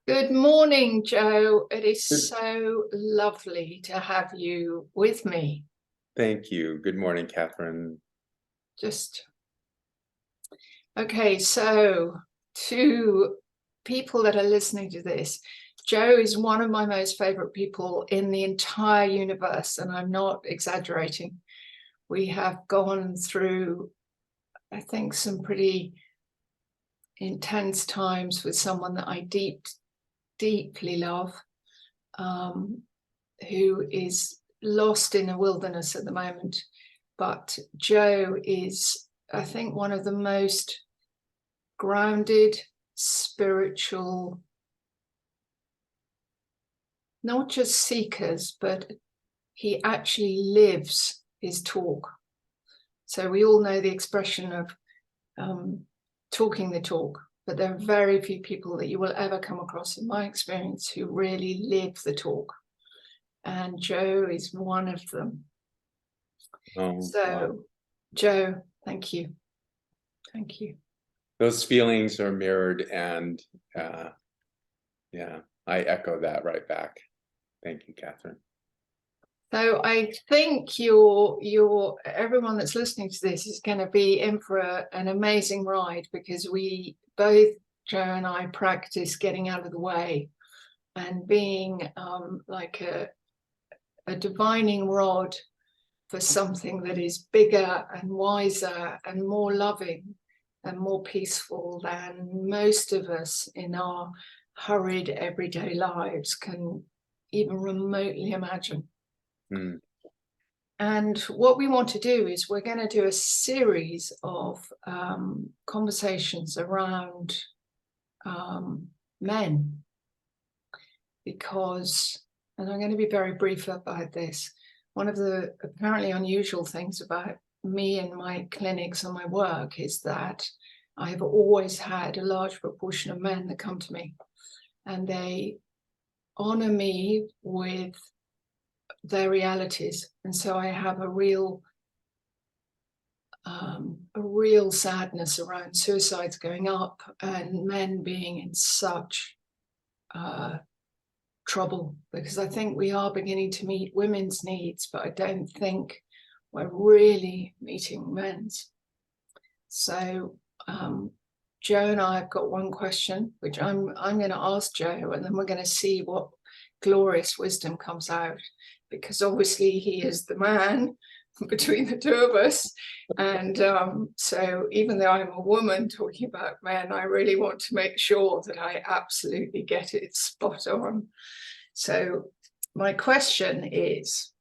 Good morning, Joe. It is Good. so lovely to have you with me. Thank you. Good morning, Catherine. Just okay, so to people that are listening to this, Joe is one of my most favorite people in the entire universe, and I'm not exaggerating. We have gone through, I think, some pretty intense times with someone that I deeply love, who is lost in a wilderness at the moment. But Joe is, I think, one of the most grounded, spiritual, not just seekers, but he actually lives his talk. So we all know the expression of talking the talk, but there are very few people that you will ever come across, in my experience, who really live the talk. And Joe is one of them. Oh, wow. So, Joe, thank you. Thank you. Those feelings are mirrored, and uh, yeah, I echo that right back. Thank you, Catherine. So I think your everyone that's listening to this is going to be in for an amazing ride, because we both, Joe and I, practice getting out of the way and being like a divining rod for something that is bigger and wiser and more loving and more peaceful than most of us in our hurried everyday lives can even remotely imagine. Mm. And what we want to do is we're going to do a series of conversations around men, because, and I'm going to be very brief about this, one of the apparently unusual things about me and my clinics and my work is that I've always had a large proportion of men that come to me, and they honor me with their realities. And so I have a real sadness around suicides going up and men being in such trouble, because I think we are beginning to meet women's needs, but I don't think we're really meeting men's. So Joe and I have got one question, which I'm going to ask Joe, and then we're going to see what glorious wisdom comes out, because obviously he is the man between the two of us. And so even though I'm a woman talking about men, I really want to make sure that I absolutely get it spot on. So my question is,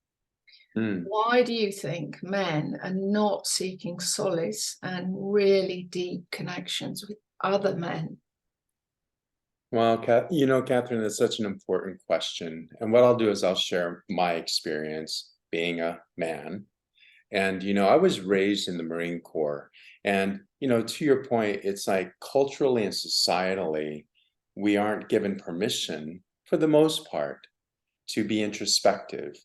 Mm. why do you think men are not seeking solace and really deep connections with other men? Well, Catherine, it's such an important question. And what I'll do is I'll share my experience being a man. And, I was raised in the Marine Corps. And, to your point, it's like culturally and societally, we aren't given permission for the most part to be introspective,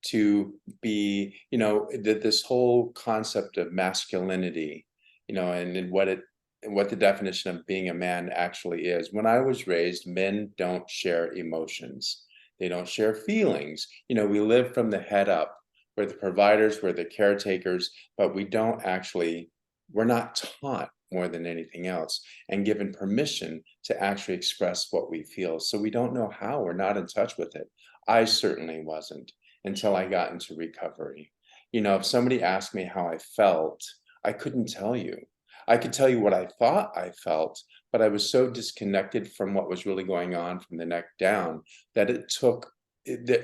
to be, this whole concept of masculinity, and what the definition of being a man actually is. When I was raised, men don't share emotions. They don't share feelings. We live from the head up. We're the providers, we're the caretakers, but we're not taught more than anything else and given permission to actually express what we feel. So we don't know how, we're not in touch with it. I certainly wasn't until I got into recovery. If somebody asked me how I felt, I couldn't tell you. I could tell you what I thought I felt, but I was so disconnected from what was really going on from the neck down that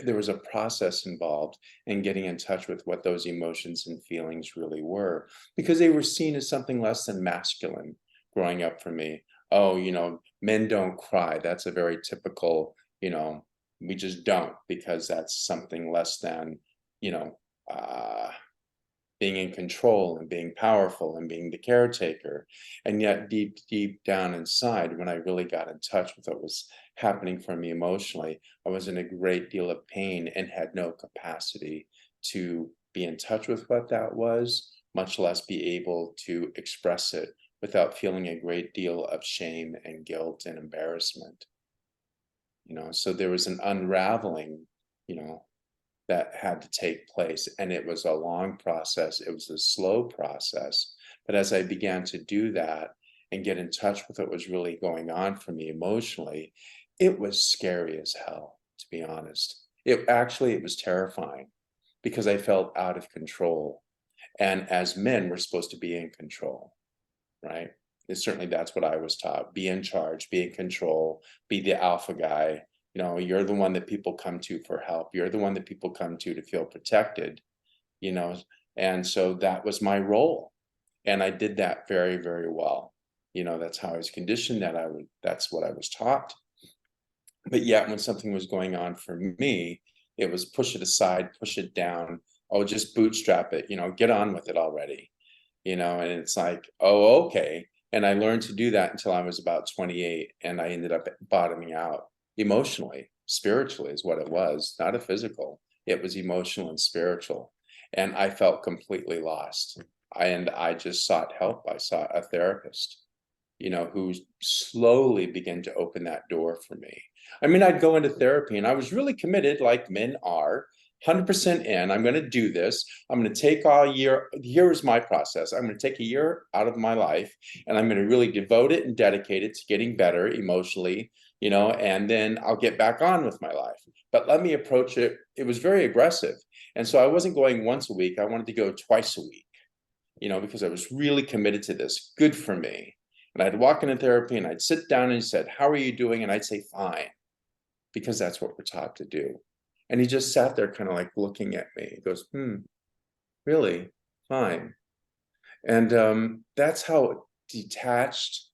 there was a process involved in getting in touch with what those emotions and feelings really were, because they were seen as something less than masculine growing up for me. Oh, men don't cry. That's a very typical, we just don't, because that's something less than, you know, uh, being in control and being powerful and being the caretaker. And yet deep down inside, when I really got in touch with what was happening for me emotionally, I was in a great deal of pain and had no capacity to be in touch with what that was, much less be able to express it without feeling a great deal of shame and guilt and embarrassment. So there was an unraveling, you know, that had to take place. And it was a long process. It was a slow process. But as I began to do that and get in touch with what was really going on for me emotionally, it was scary as hell, to be honest. It was terrifying because I felt out of control. And as men, we're supposed to be in control, right? And certainly that's what I was taught. Be in charge, be in control, be the alpha guy. You're the one that people come to for help. You're the one that people come to feel protected, you know. And so that was my role. And I did that very, very well. That's how I was conditioned, that's what I was taught. But yet when something was going on for me, it was push it aside, push it down. Oh, just bootstrap it, get on with it already. And it's like, oh, okay. And I learned to do that until I was about 28, and I ended up bottoming out emotionally. Spiritually is what it was, not a physical. It was emotional and spiritual. And I felt completely lost. And I just sought help. I sought a therapist, who slowly began to open that door for me. I mean, I'd go into therapy and I was really committed, like men are, 100% in. I'm going to do this. I'm going to take all year. Here's my process. I'm going to take a year out of my life and I'm going to really devote it and dedicate it to getting better emotionally, and then I'll get back on with my life. But let me approach it. It was very aggressive. And so I wasn't going once a week. I wanted to go twice a week, because I was really committed to this. Good for me. And I'd walk into therapy and I'd sit down and he said, "How are you doing?" And I'd say, "Fine," because that's what we're taught to do. And he just sat there kind of like looking at me. He goes, really? Fine. And that's how detached,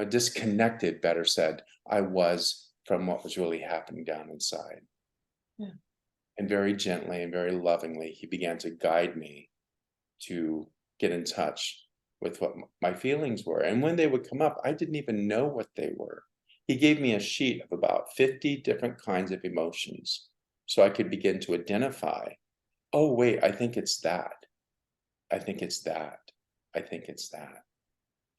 disconnected, better said, I was from what was really happening down inside. Yeah. And very gently and very lovingly, he began to guide me to get in touch with what my feelings were. And when they would come up, I didn't even know what they were. He gave me a sheet of about 50 different kinds of emotions so I could begin to identify, oh, wait, I think it's that. I think it's that. I think it's that.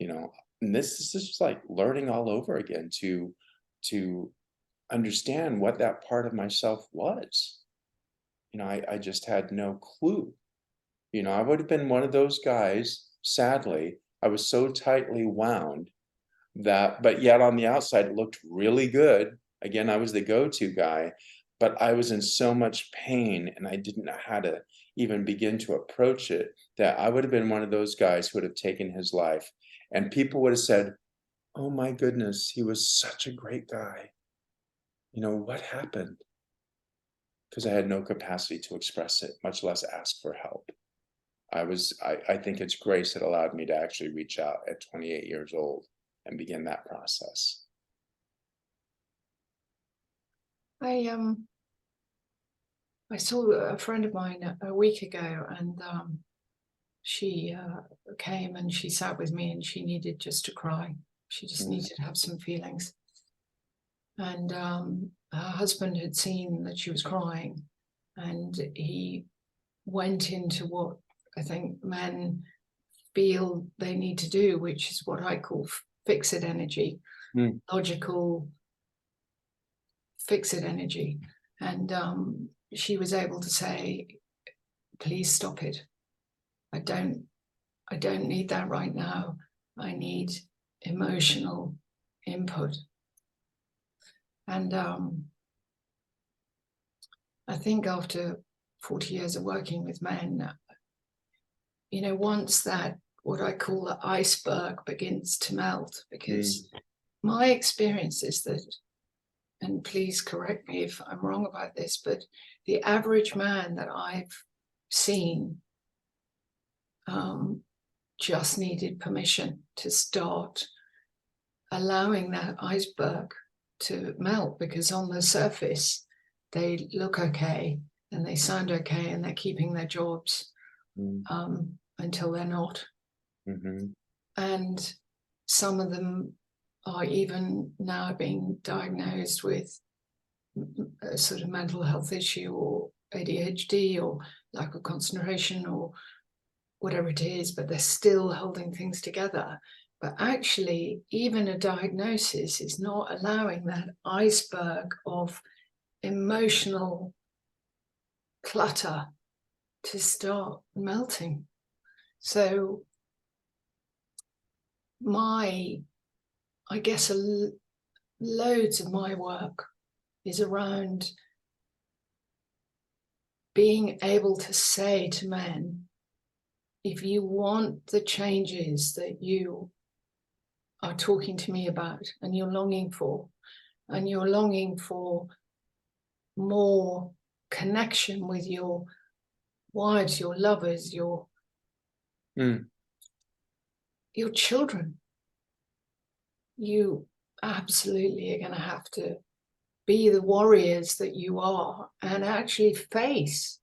And this is just like learning all over again to understand what that part of myself was. I just had no clue. I would have been one of those guys, sadly, I was so tightly wound but yet on the outside, it looked really good. Again, I was the go-to guy, but I was in so much pain and I didn't know how to even begin to approach it, that I would have been one of those guys who would have taken his life. And people would have said, "Oh my goodness, he was such a great guy. What happened?" Because I had no capacity to express it, much less ask for help. I think it's grace that allowed me to actually reach out at 28 years old and begin that process. I saw a friend of mine a week ago, and she came and she sat with me, and she needed just to cry. She just needed to have some feelings. And her husband had seen that she was crying, and he went into what I think men feel they need to do, which is what I call fix-it energy, logical fix-it energy. And she was able to say, "Please stop it. I don't need that right now. I need emotional input." And I think after 40 years of working with men, once that, what I call the iceberg, begins to melt, because my experience is that, and please correct me if I'm wrong about this, but the average man that I've seen just needed permission to start allowing that iceberg to melt, because on the surface they look okay and they sound okay and they're keeping their jobs until they're not. And some of them are even now being diagnosed with a sort of mental health issue, or ADHD, or lack of concentration, or whatever it is, but they're still holding things together. But actually, even a diagnosis is not allowing that iceberg of emotional clutter to start melting. So I guess loads of my work is around being able to say to men, if you want the changes that you are talking to me about and you're longing for more connection with your wives, your lovers, your children, you absolutely are going to have to be the warriors that you are and actually face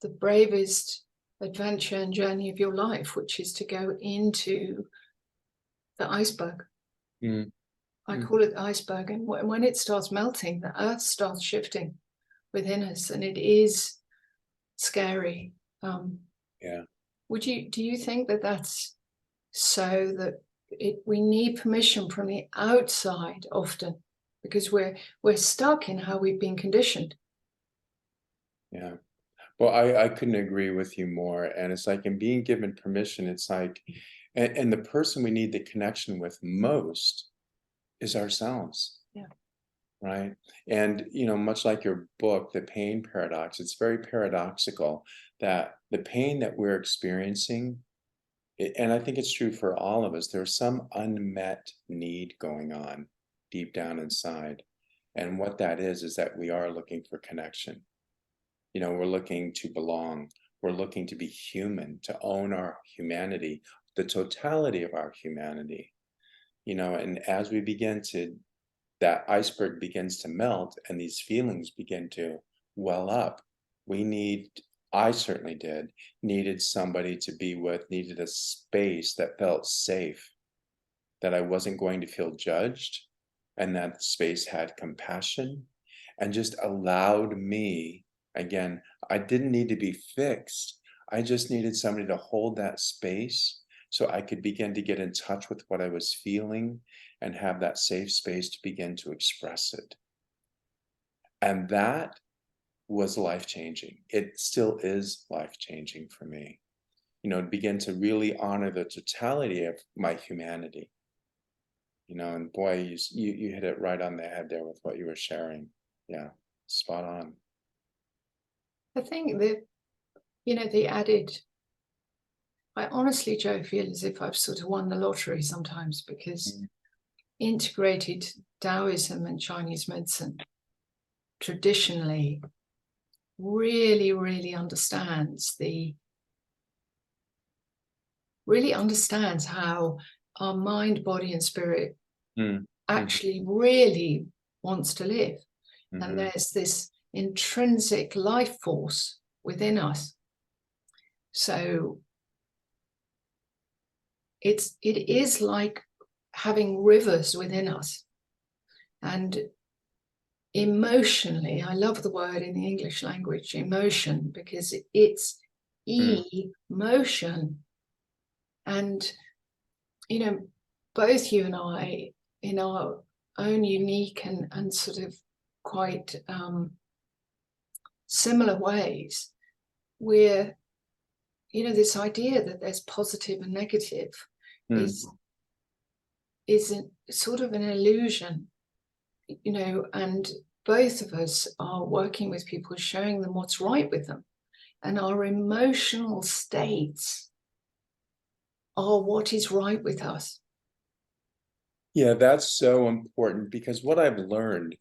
the bravest adventure and journey of your life, which is to go into the iceberg. I call it the iceberg. And when it starts melting, the earth starts shifting within us, and it is scary. Yeah. Do you think that that's so that we need permission from the outside often, because we're stuck in how we've been conditioned? Yeah. Well, I couldn't agree with you more. And it's like in being given permission, it's like, and the person we need the connection with most is ourselves. Yeah. Right. And, much like your book, The Pain Paradox, it's very paradoxical that the pain that we're experiencing, and I think it's true for all of us, there's some unmet need going on deep down inside. And what that is that we are looking for connection. We're looking to belong. We're looking to be human, to own our humanity, the totality of our humanity. And as we begin to, that iceberg begins to melt and these feelings begin to well up, I certainly needed somebody to be with, needed a space that felt safe, that I wasn't going to feel judged, and that space had compassion and just allowed me. Again, I didn't need to be fixed. I just needed somebody to hold that space so I could begin to get in touch with what I was feeling and have that safe space to begin to express it. And that was life-changing. It still is life-changing for me, to begin to really honor the totality of my humanity. And boy, you hit it right on the head there with what you were sharing. Yeah, spot on. I think that, the added, I honestly, Joe, feel as if I've sort of won the lottery sometimes, because integrated Taoism and Chinese medicine traditionally really, really understands how our mind, body, and spirit actually really wants to live. And there's this intrinsic life force within us. So it is like having rivers within us. And emotionally, I love the word in the English language, emotion, because it's emotion. And, both you and I, in our own unique and sort of quite similar ways, we're, this idea that there's positive and negative is sort of an illusion, and both of us are working with people, showing them what's right with them. And our emotional states are what is right with us. Yeah, that's so important, because what I've learned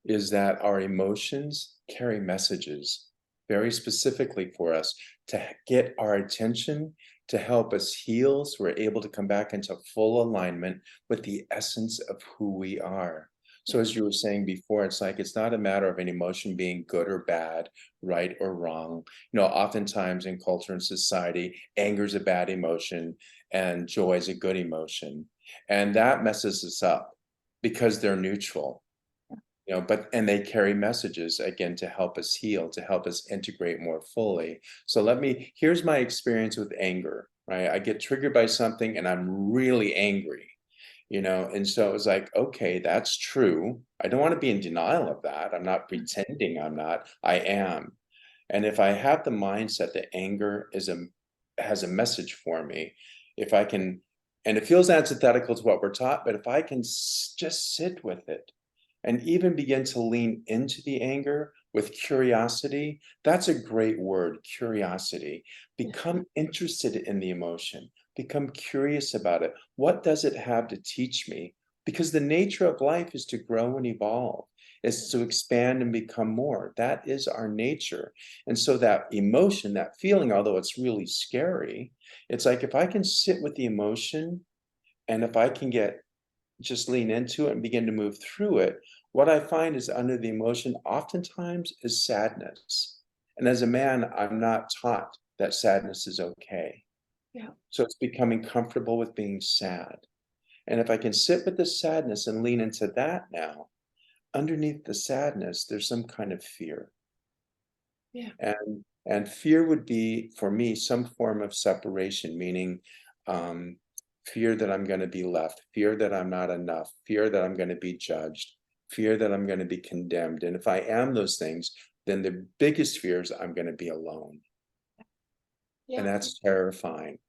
is that our emotions carry messages very specifically for us to get our attention, to help us heal, so we're able to come back into full alignment with the essence of who we are. So as you were saying before, it's like, it's not a matter of an emotion being good or bad, right or wrong. Oftentimes in culture and society, anger is a bad emotion and joy is a good emotion. And that messes us up because they're neutral. And they carry messages, again, to help us heal, to help us integrate more fully. So here's my experience with anger. right? I get triggered by something and I'm really angry, and so it was like, okay, that's true. I don't want to be in denial of that. I'm not pretending I'm not. I am. And if I have the mindset that anger has a message for me, if I can, and it feels antithetical to what we're taught, but if I can just sit with it and even begin to lean into the anger with curiosity, that's a great word, curiosity. Yeah. Become interested in the emotion, become curious about it. What does it have to teach me? Because the nature of life is to grow and evolve, is to expand and become more. That is our nature. And so that emotion, that feeling, although it's really scary, it's like if I can sit with the emotion and if I can just lean into it and begin to move through it, what I find is under the emotion oftentimes is sadness. And as a man, I'm not taught that sadness is okay. Yeah. So it's becoming comfortable with being sad. And if I can sit with the sadness and lean into that now, underneath the sadness, there's some kind of fear. Yeah. And fear would be, for me, some form of separation, meaning um, fear that I'm going to be left, fear that I'm not enough, fear that I'm going to be judged, fear that I'm going to be condemned. And if I am those things, then the biggest fear is I'm going to be alone. And Yeah. that's terrifying.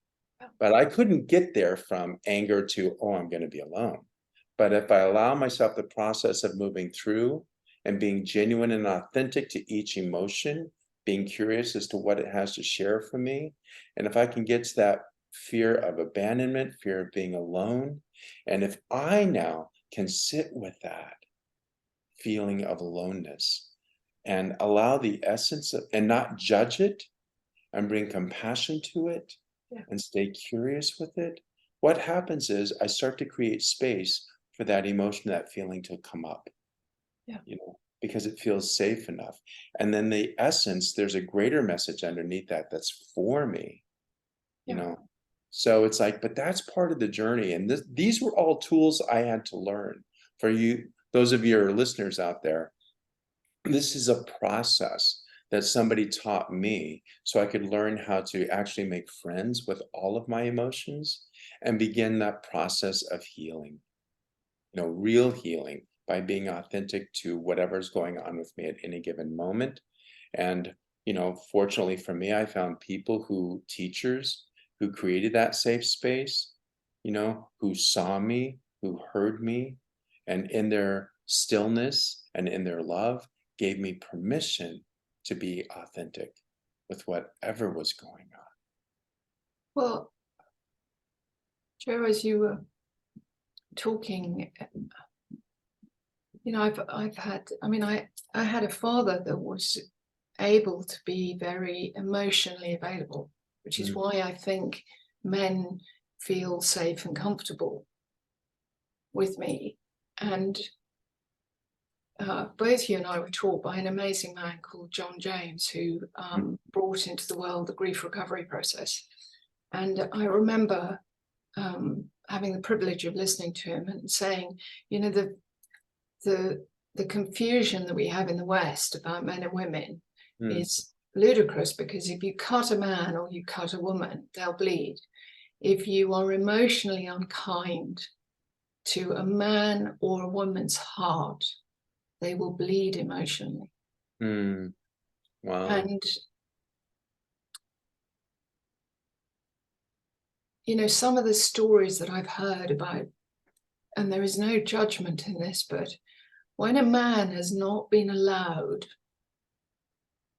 Yeah. But I couldn't get there from anger to, oh, I'm going to be alone. But if I allow myself the process of moving through and being genuine and authentic to each emotion, being curious as to what it has to share for me, and if I can get to that fear of abandonment, fear of being alone, and if I now can sit with that feeling of aloneness and allow the essence of, and not judge it and bring compassion to it Yeah. and stay curious with it, what happens is I start to create space for that emotion, that feeling to come up, Yeah. because it feels safe enough. And then the essence, there's a greater message underneath that that's for me, you Yeah. know. So it's like, but that's part of the journey. And these were all tools I had to learn. For you, those of your listeners out there, this is a process that somebody taught me so I could learn how to actually make friends with all of my emotions and begin that process of healing, real healing by being authentic to whatever's going on with me at any given moment. And, fortunately for me, I found teachers who created that safe space, who saw me, who heard me, and in their stillness and in their love, gave me permission to be authentic with whatever was going on. Well, Joe, as you were talking, I've had, I had a father that was able to be very emotionally available, which is Mm, why I think men feel safe and comfortable with me. And both you and I were taught by an amazing man called John James, who mm, brought into the world the grief recovery process. And I remember having the privilege of listening to him and saying, the confusion that we have in the West about men and women mm, is ludicrous, because if you cut a man or you cut a woman, they'll bleed. If you are emotionally unkind to a man or a woman's heart, they will bleed emotionally. mm. Wow. And, some of the stories that I've heard about, and there is no judgment in this, but when a man has not been allowed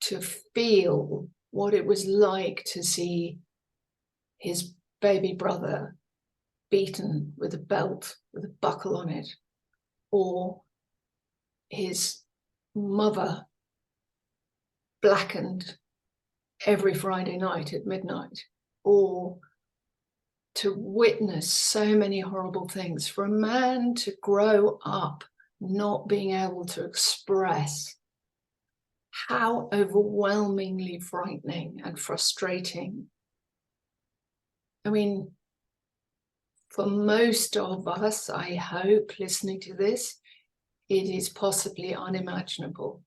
to feel what it was like to see his baby brother beaten with a belt with a buckle on it, or his mother blackened every Friday night at midnight, or to witness so many horrible things, for a man to grow up not being able to express how overwhelmingly frightening and frustrating. I mean, for most of us, I hope, listening to this, it is possibly unimaginable.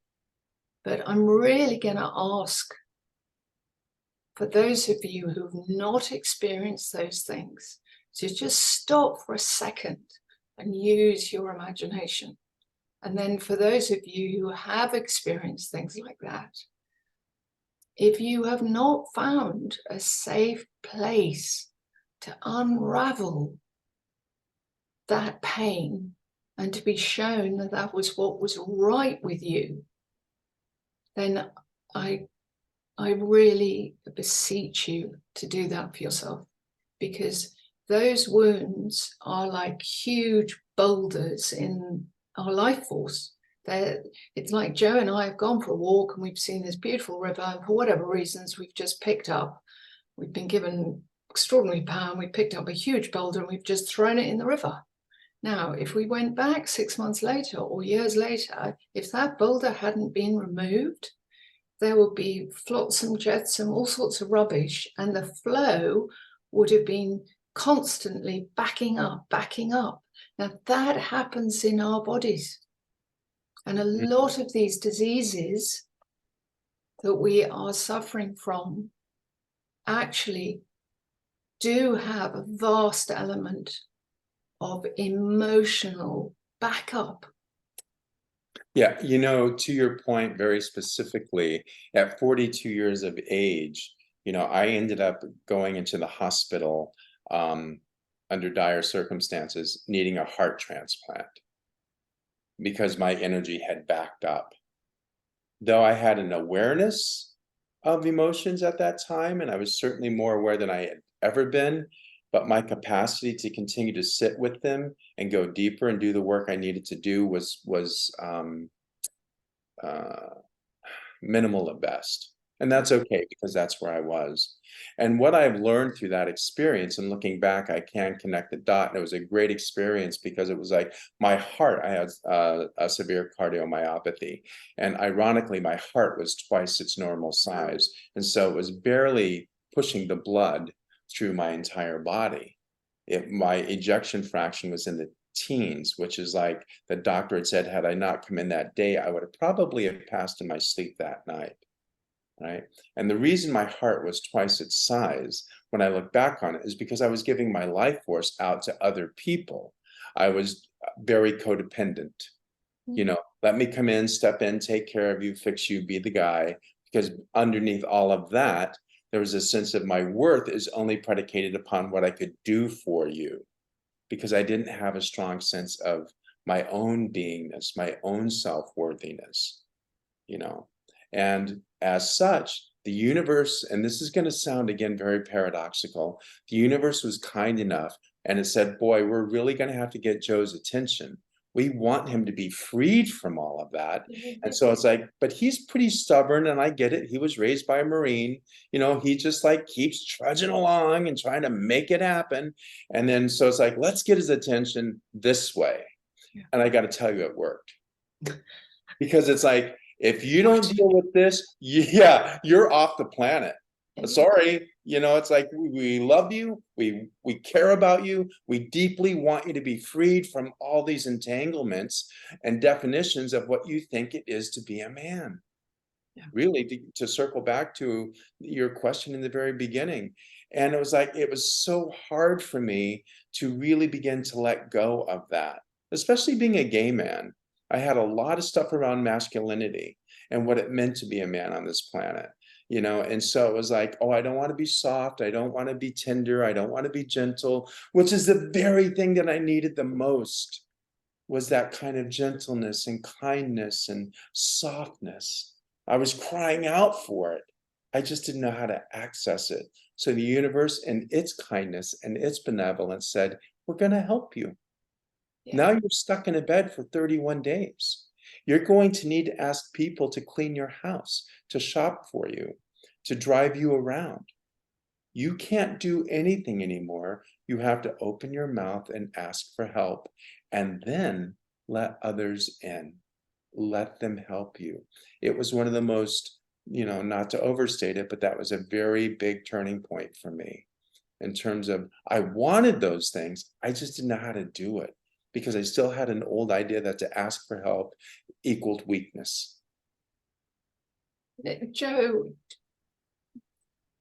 But I'm really going to ask for those of you who've not experienced those things, to just stop for a second and use your imagination. And then for those of you who have experienced things like that, if you have not found a safe place to unravel that pain and to be shown that that was what was right with you, then I really beseech you to do that for yourself, because those wounds are like huge boulders in our life force. It's like Joe and I have gone for a walk and we've seen this beautiful river, and for whatever reasons we've just picked up, we've been given extraordinary power, and we picked up a huge boulder and we've just thrown it in the river. Now, if we went back 6 months later or years later, if that boulder hadn't been removed, there would be flotsam, jetsam, all sorts of rubbish, and the flow would have been constantly backing up, backing up. Now, that happens in our bodies. And a lot of these diseases that we are suffering from actually do have a vast element of emotional backup. Yeah, you know, to your point very specifically, at 42 years of age, you know, I ended up going into the hospital under dire circumstances, needing a heart transplant because my energy had backed up. Though I had an awareness of emotions at that time, and I was certainly more aware than I had ever been, but my capacity to continue to sit with them and go deeper and do the work I needed to do was minimal at best. And that's okay, because that's where I was. And what I've learned through that experience, and looking back, I can connect the dot. And it was a great experience because it was like my heart, I had a severe cardiomyopathy. And ironically, my heart was twice its normal size. And so it was barely pushing the blood through my entire body. My ejection fraction was in the teens, which is like the doctor had said, had I not come in that day, I would have probably have passed in my sleep that night. Right. And the reason my heart was twice its size, when I look back on it, is because I was giving my life force out to other people. I was very codependent. You know, let me come in, step in, take care of you, fix you, be the guy. Because underneath all of that, there was a sense of my worth is only predicated upon what I could do for you, because I didn't have a strong sense of my own beingness, my own self-worthiness, you know. And as such, the universe, and this is going to sound again very paradoxical, the universe was kind enough and it said, boy, we're really going to have to get Joe's attention. We want him to be freed from all of that. And so it's like, but he's pretty stubborn, and I get it. He was raised by a Marine, you know, he just like keeps trudging along and trying to make it happen. And then so it's like, let's get his attention this way. And I got to tell you, it worked. Because it's like, if you don't deal with this, yeah, you're off the planet. Sorry, you know, it's like we love you, we care about you, we deeply want you to be freed from all these entanglements and definitions of what you think it is to be a man. Yeah. Really, to circle back to your question in the very beginning. And it was like, it was so hard for me to really begin to let go of that, especially being a gay man. I had a lot of stuff around masculinity and what it meant to be a man on this planet, you know. And so it was like, oh, I don't want to be soft, I don't want to be tender, I don't want to be gentle, which is the very thing that I needed the most, was that kind of gentleness and kindness and softness. I was crying out for it. I just didn't know how to access it. So the universe, in its kindness and its benevolence, said, we're going to help you. Now you're stuck in a bed for 31 days. You're going to need to ask people to clean your house, to shop for you, to drive you around. You can't do anything anymore. You have to open your mouth and ask for help, and then let others in. Let them help you. It was one of the most, you know, not to overstate it, but that was a very big turning point for me in terms of, I wanted those things. I just didn't know how to do it, because I still had an old idea that to ask for help equaled weakness. Joe,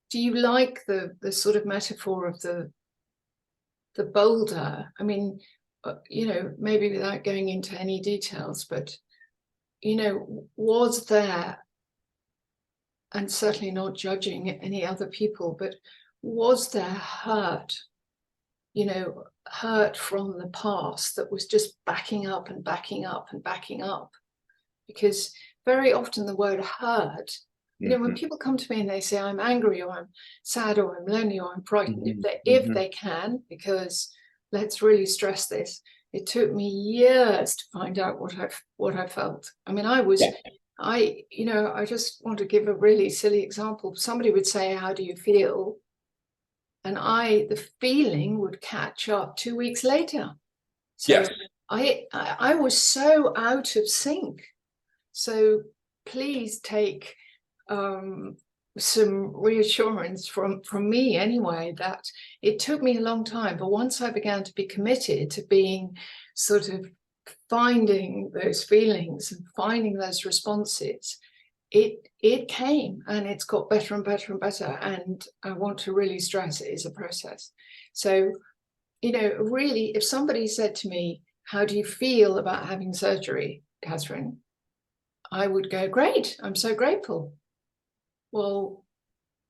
do you like the sort of metaphor of the boulder? I mean, you know, maybe without going into any details, but, you know, was there, and certainly not judging any other people, but was there hurt, you know, hurt from the past that was just backing up and backing up and backing up? Because very often the word hurt, you know, when people come to me and they say, I'm angry, or I'm sad, or I'm lonely, or I'm frightened, if they can, because let's really stress this, it took me years to find out what I felt. I mean, you know, I just want to give a really silly example. Somebody would say, how do you feel? And the feeling would catch up 2 weeks later. So Yes. I was so out of sync. So please take some reassurance from me anyway, that it took me a long time, but once I began to be committed to being sort of finding those feelings and finding those responses, it came, and it's got better and better and better. And I want to really stress it is a process. So, you know, really, if somebody said to me, how do you feel about having surgery, Catherine? I would go, great, I'm so grateful. Well,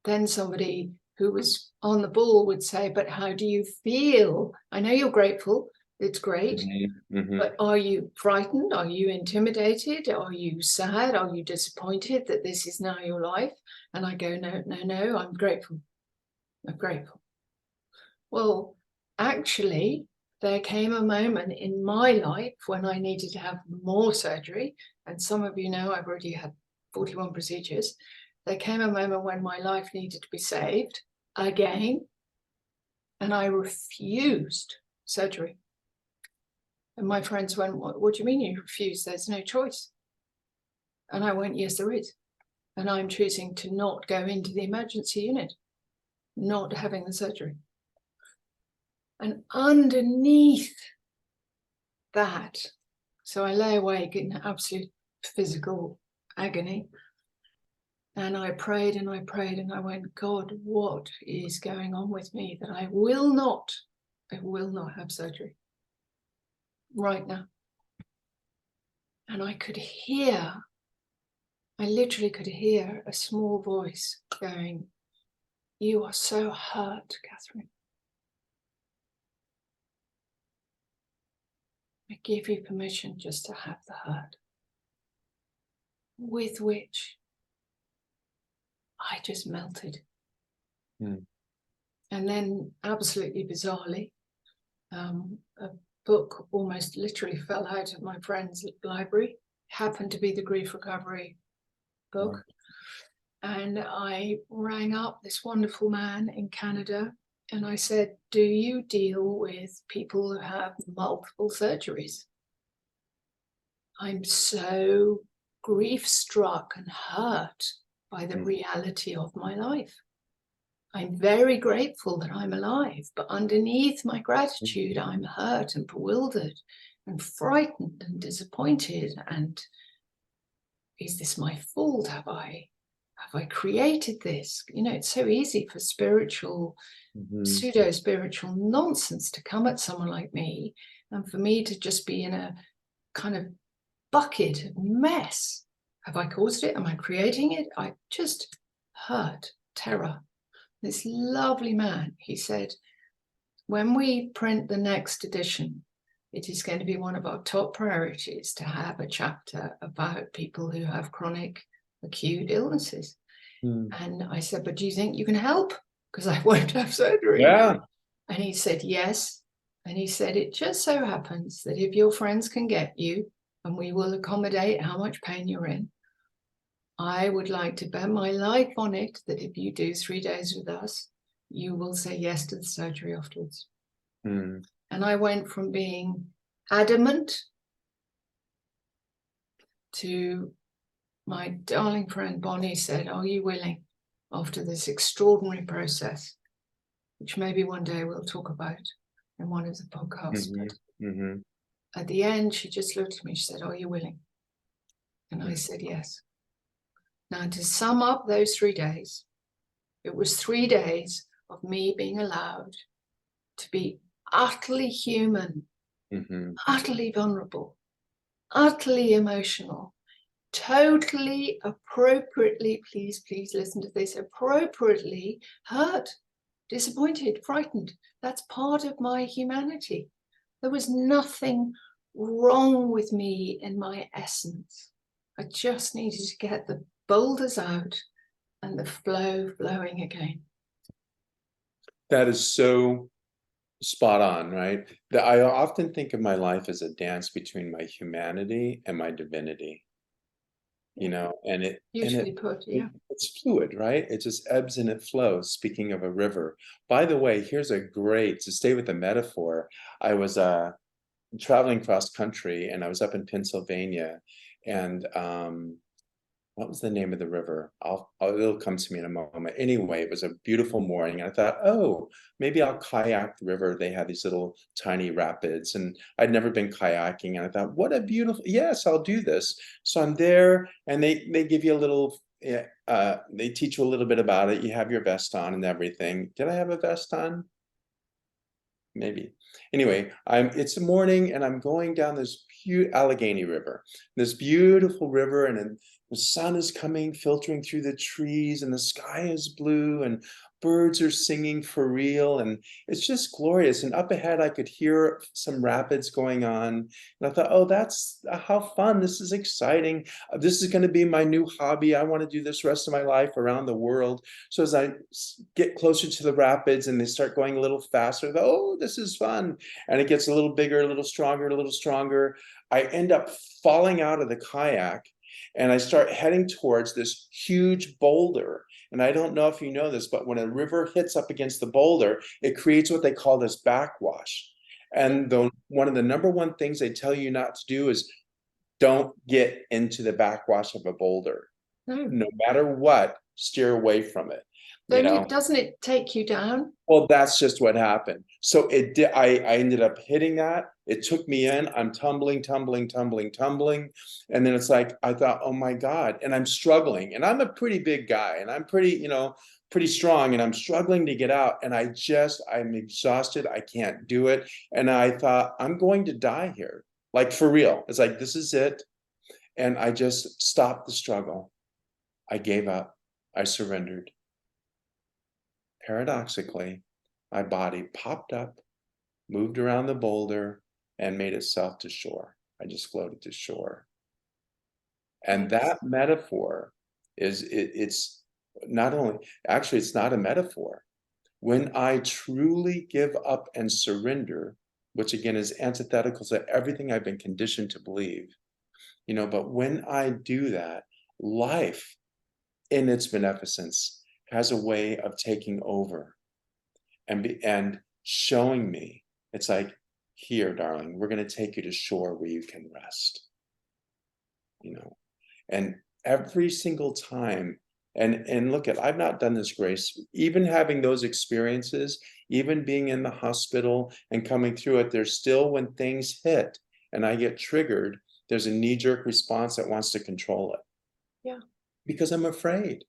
then somebody who was on the ball would say, but how do you feel? I know you're grateful, it's great, but are you frightened? Are you intimidated? Are you sad? Are you disappointed that this is now your life? And I go, no, I'm grateful. I'm grateful. Well, actually, there came a moment in my life when I needed to have more surgery. And some of you know I've already had 41 procedures. There came a moment when my life needed to be saved again. And I refused surgery. And my friends went, what do you mean you refuse? There's no choice. And I went, yes, there is. And I'm choosing to not go into the emergency unit, not having the surgery. And underneath that, so I lay awake in absolute physical agony. And I prayed and I prayed and I went, God, what is going on with me that I will not have surgery right now? And I literally could hear a small voice going, you are so hurt, Catherine. I give you permission just to have the hurt. With which I just melted. And then, absolutely bizarrely, a book almost literally fell out of my friend's library. Happened to be the grief recovery book. And I rang up this wonderful man in Canada and I said, do you deal with people who have multiple surgeries? I'm so grief-struck and hurt by the reality of my life. I'm very grateful that I'm alive, but underneath my gratitude, I'm hurt and bewildered and frightened and disappointed. And is this my fault? Have I created this? You know, it's so easy for pseudo-spiritual nonsense to come at someone like me, and for me to just be in a kind of bucket of mess. Have I caused it? Am I creating it? I just hurt, terror. This lovely man, he said, when we print the next edition, it is going to be one of our top priorities to have a chapter about people who have chronic acute illnesses. And I said, but do you think you can help? Because I won't have surgery. Yeah. And he said, yes. And he said, it just so happens that if your friends can get you, and we will accommodate how much pain you're in, I would like to bet my life on it that if you do 3 days with us, you will say yes to the surgery afterwards. And I went from being adamant to my darling friend Bonnie said, are you willing, after this extraordinary process, which maybe one day we'll talk about in one of the podcasts, but at the end, she just looked at me, she said, are you willing? And I said, yes. Now, to sum up those 3 days, It was 3 days of me being allowed to be utterly human, utterly vulnerable, utterly emotional, totally appropriately, please listen to this, appropriately hurt, disappointed, frightened. That's part of my humanity. There was nothing wrong with me in my essence. I just needed to get the boulders out and the flow flowing again. That is so spot on, right? That I often think of my life as a dance between my humanity and my divinity. You know, and it Beautifully put, yeah. it's fluid, right? It just ebbs and it flows. Speaking of a river, by the way, here's a great, to stay with the metaphor. I was traveling cross country, and I was up in Pennsylvania, and what was the name of the river? It'll come to me in a moment. Anyway, it was a beautiful morning. I thought, oh, maybe I'll kayak the river. They had these little tiny rapids, and I'd never been kayaking. And I thought, what a beautiful, yes, I'll do this. So I'm there, and they give you a little, they teach you a little bit about it. You have your vest on and everything. Did I have a vest on? Maybe. Anyway, it's a morning, and I'm going down this Allegheny River, this beautiful river, and the sun is coming, filtering through the trees, and the sky is blue, and birds are singing for real, and it's just glorious. And up ahead, I could hear some rapids going on, and I thought, oh, that's how fun! This is exciting. This is going to be my new hobby. I want to do this rest of my life around the world. So as I get closer to the rapids, and they start going a little faster, oh, this is fun, and it gets a little bigger, a little stronger, a little stronger. I end up falling out of the kayak, and I start heading towards this huge boulder. And I don't know if you know this, but when a river hits up against the boulder, it creates what they call this backwash. And one of the number one things they tell you not to do is don't get into the backwash of a boulder. No matter what, steer away from it. Doesn't it take you down? Well, that's just what happened. So it did. I ended up hitting that. It took me in. I'm tumbling. And then it's like, I thought, oh my God. And I'm struggling. And I'm a pretty big guy. And I'm pretty strong. And I'm struggling to get out. And I'm exhausted. I can't do it. And I thought, I'm going to die here. Like, for real. It's like, this is it. And I just stopped the struggle. I gave up. I surrendered. Paradoxically, my body popped up, moved around the boulder, and made itself to shore. I just floated to shore. And that metaphor it's not only, actually, it's not a metaphor. When I truly give up and surrender, which again is antithetical to everything I've been conditioned to believe, but when I do that, life in its beneficence has a way of taking over and showing me, it's like, here, darling, we're going to take you to shore where you can rest. And every single time, and look I've not done this, Grace, even having those experiences, even being in the hospital and coming through it, there's still, when things hit and I get triggered, there's a knee-jerk response that wants to control it. Yeah. Because I'm afraid.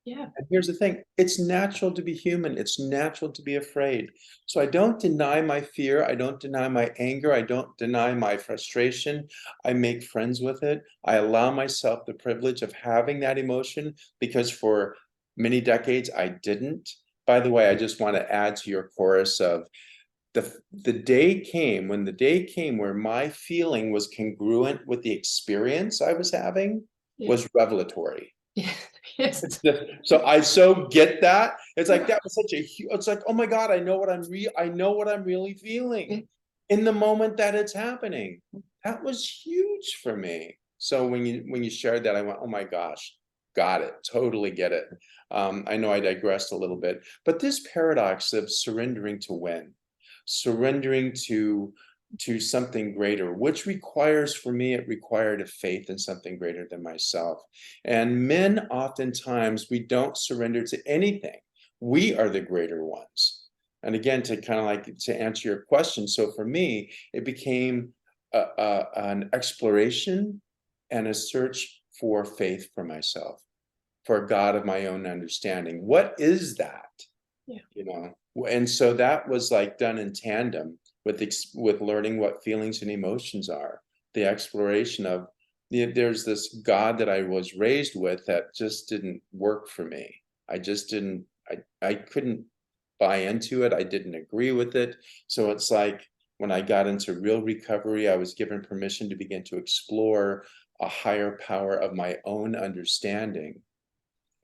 Yeah. And here's the thing, it's natural to be human. It's natural to be afraid. So I don't deny my fear. I don't deny my anger. I don't deny my frustration. I make friends with it. I allow myself the privilege of having that emotion, because for many decades I didn't. By the way, I just want to add to your chorus of the day came where my feeling was congruent with the experience I was having, was revelatory. Yeah. Yes. So I so get that. It's like, that was such a huge, it's like, oh my God, I know what I'm really feeling in the moment that it's happening. That was huge for me. So when you shared that, I went, oh my gosh, got it, totally get it. I know I digressed a little bit, but this paradox of surrendering to win, surrendering to something greater, which requires, for me, it required a faith in something greater than myself. And men, oftentimes, we don't surrender to anything. We are the greater ones. And again, to answer your question, so for me, it became an exploration and a search for faith for myself, for a God of my own understanding. What is that? Yeah. You know, and so that was like done in tandem with learning what feelings and emotions are, the exploration of there's this God that I was raised with that just didn't work for me. I just didn't, I couldn't buy into it. I didn't agree with it. So it's like when I got into real recovery, I was given permission to begin to explore a higher power of my own understanding.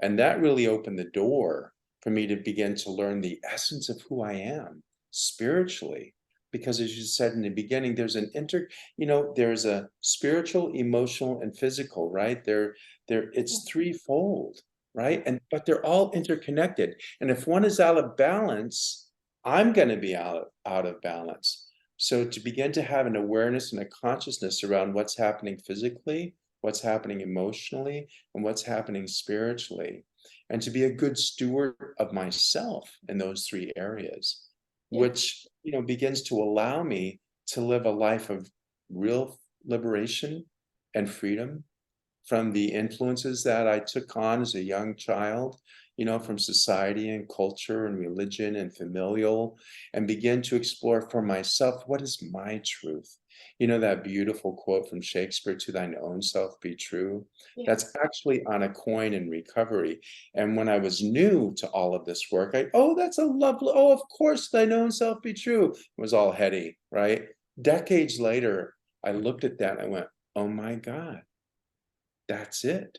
And that really opened the door for me to begin to learn the essence of who I am spiritually. Because as you said in the beginning, there's an there's a spiritual, emotional, and physical, right? It's threefold, right? But they're all interconnected. And if one is out of balance, I'm going to be out of balance. So to begin to have an awareness and a consciousness around what's happening physically, what's happening emotionally, and what's happening spiritually, and to be a good steward of myself in those three areas, which begins to allow me to live a life of real liberation and freedom from the influences that I took on as a young child, from society and culture and religion and familial, and begin to explore for myself, what is my truth? That beautiful quote from Shakespeare, "To thine own self be true." Yeah. That's actually on a coin in recovery. And when I was new to all of this work, that's a lovely, of course, thine own self be true. It was all heady, right? Decades later, I looked at that and I went, oh my God, that's it,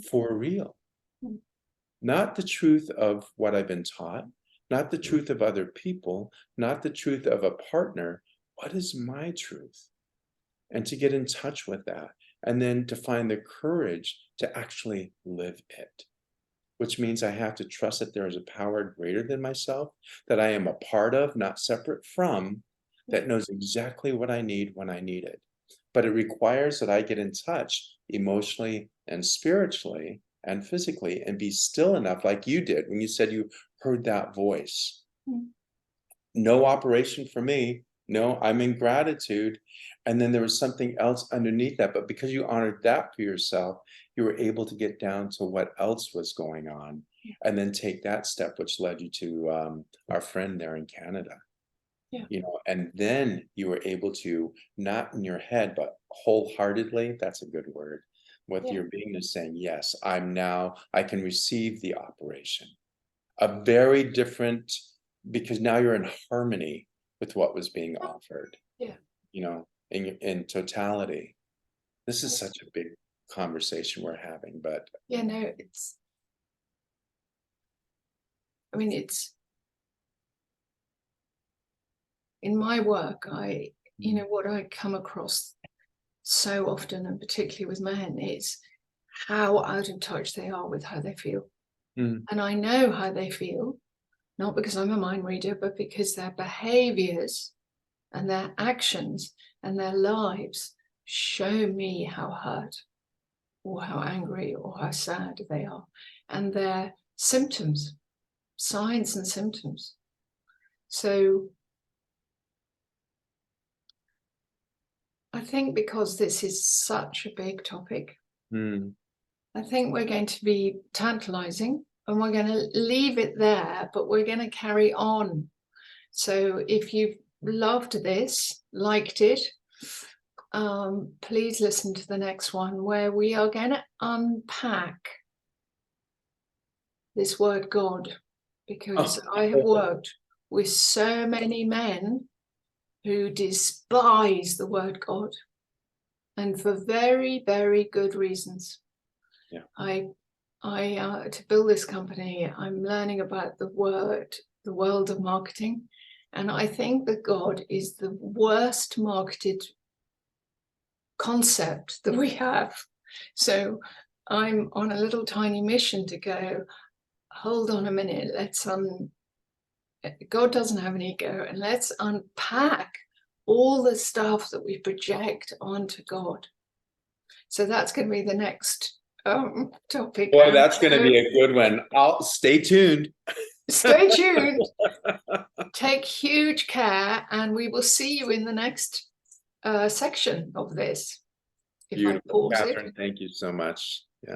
for real. Not the truth of what I've been taught, not the truth of other people, not the truth of a partner. What is my truth? And to get in touch with that, and then to find the courage to actually live it, which means I have to trust that there is a power greater than myself, that I am a part of, not separate from, that knows exactly what I need when I need it. But it requires that I get in touch emotionally and spiritually and physically and be still enough, like you did when you said you heard that voice. No operation for me. No, I'm in gratitude. And then there was something else underneath that. But because you honored that for yourself, you were able to get down to what else was going on and then take that step, which led you to our friend there in Canada. And then you were able to, not in your head, but wholeheartedly, that's a good word, with your beingness saying, yes, I can receive the operation. A very different, because now you're in harmony with what was being offered, in totality. This is such a big conversation we're having, but it's in my work, what I come across so often, and particularly with men, is how out of touch they are with how they feel. And I know how they feel, not because I'm a mind reader, but because their behaviors and their actions and their lives show me how hurt or how angry or how sad they are, and their symptoms, signs and symptoms. So I think because this is such a big topic, I think we're going to be tantalizing and we're going to leave it there, but we're going to carry on. So if you've loved this, liked it, please listen to the next one, where we are going to unpack this word God, because I have worked with so many men who despise the word God, and for very, very good reasons. To build this company, I'm learning about the world of marketing, and I think that God is the worst marketed concept that we have. So I'm on a little tiny mission to go, hold on a minute, God doesn't have an ego, and let's unpack all the stuff that we project onto God. So that's going to be the next topic. Boy, that's going to be a good one. I'll stay tuned. Stay tuned. Take huge care, and we will see you in the next section of this. Beautiful, Catherine. Thank you so much. Yeah.